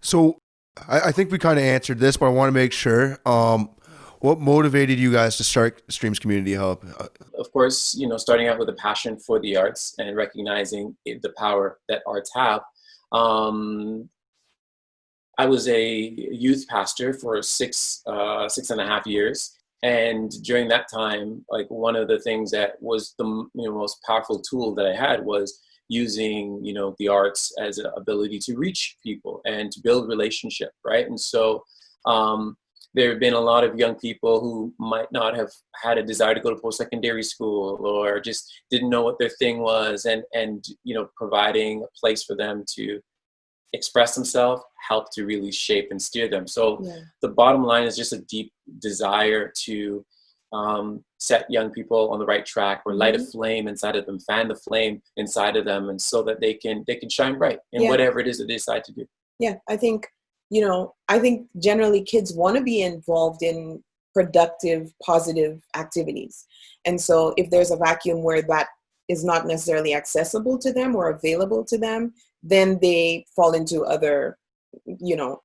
So I think we kind of answered this, but I want to make sure. What motivated you guys to start Streams Community Hub? Of course, starting out with a passion for the arts and recognizing the power that arts have. Um, I was a youth pastor for 6.5 years, and during that time, like one of the things that was the most powerful tool that I had was using the arts as an ability to reach people and to build relationship, right? And so there have been a lot of young people who might not have had a desire to go to post-secondary school or just didn't know what their thing was, and providing a place for them to express themselves, help to really shape and steer them. So Yeah. the bottom line is just a deep desire to set young people on the right track, or light a flame inside of them, fan the flame inside of them, and so that they can shine bright in Yeah. whatever it is that they decide to do. Yeah, I think generally kids want to be involved in productive, positive activities. And so if there's a vacuum where that is not necessarily accessible to them or available to them, then they fall into other,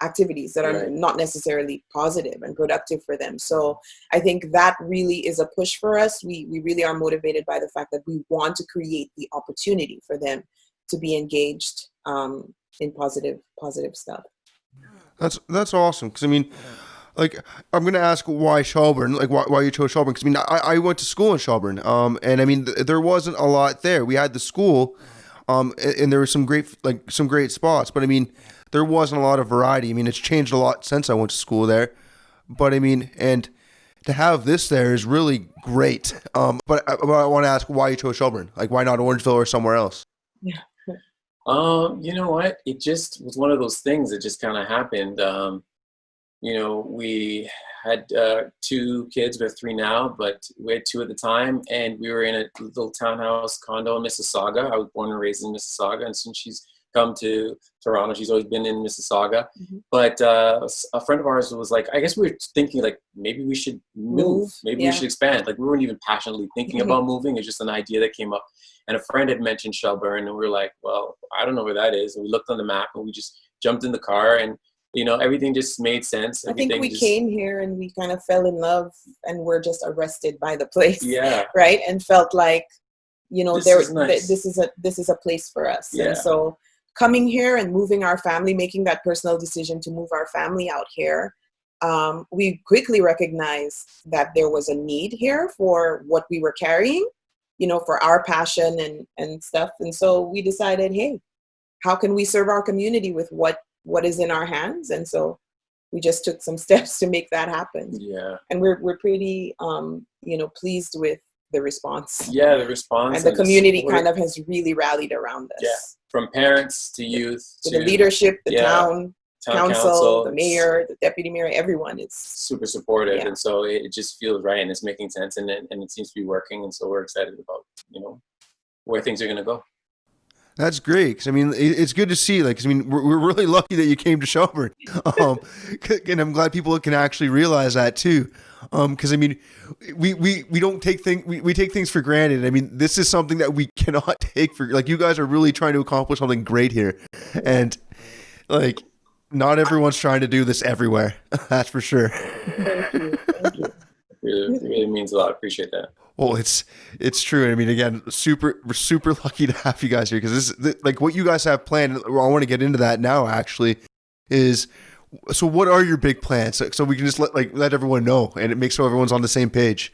activities that are Right. not necessarily positive and productive for them. So I think that really is a push for us. We really are motivated by the fact that we want to create the opportunity for them to be engaged in positive stuff. That's awesome. Because I mean, like, I'm gonna ask why Shelburne, like why you chose Shelburne. Because I mean, I went to school in Shelburne, and I mean, there wasn't a lot there. We had the school, and there were some great spots, but I mean, there wasn't a lot of variety. I mean, it's changed a lot since I went to school there, but I mean, and to have this there is really great. But I want to ask why you chose Shelburne. Like, why not Orangeville or somewhere else? Yeah. You know what? It just was one of those things that just kind of happened. We had two kids. We have three now, but we had two at the time, and we were in a little townhouse condo in Mississauga. I was born and raised in Mississauga, and since she's come to Toronto, she's always been in Mississauga. Mhm. But a friend of ours was like, I guess we were thinking like maybe we should move, maybe we Yeah. should expand. Like we weren't even passionately thinking Mhm. about moving. It's just an idea that came up. And a friend had mentioned Shelburne, and we were like, well, I don't know where that is. And we looked on the map, and we just jumped in the car, and everything just made sense. I think Everything we just, came here and we kind of fell in love and were just arrested by the place, yeah, right? And felt like, this is nice. this is a place for us. Yeah. And so coming here and moving our family, making that personal decision to move our family out here, we quickly recognized that there was a need here for what we were carrying, for our passion and stuff. And so we decided, hey, how can we serve our community with what is in our hands? And so we just took some steps to make that happen. Yeah. And we're pretty, pleased with the response. Yeah, the response. And the community kind of has really rallied around us. Yeah, from parents to youth to the leadership, the town council, council, the mayor, the deputy mayor, everyone is super supportive. Yeah. And so it just feels right, and it's making sense, and it seems to be working. And so we're excited about, where things are going to go. That's great. Because I mean, it's good to see. Like, 'cause I mean, we're really lucky that you came to Shelburne, and I'm glad people can actually realize that too. Because I mean, we don't take we take things for granted. I mean, this is something that we cannot take for. Like, you guys are really trying to accomplish something great here, and like, not everyone's trying to do this everywhere. That's for sure. Thank you. Thank you. It really means a lot. Appreciate that. Well, it's true. I mean, again, we're super lucky to have you guys here, because like what you guys have planned. I want to get into that now. Actually, is so what are your big plans? So we can just let everyone know, and it makes sure everyone's on the same page.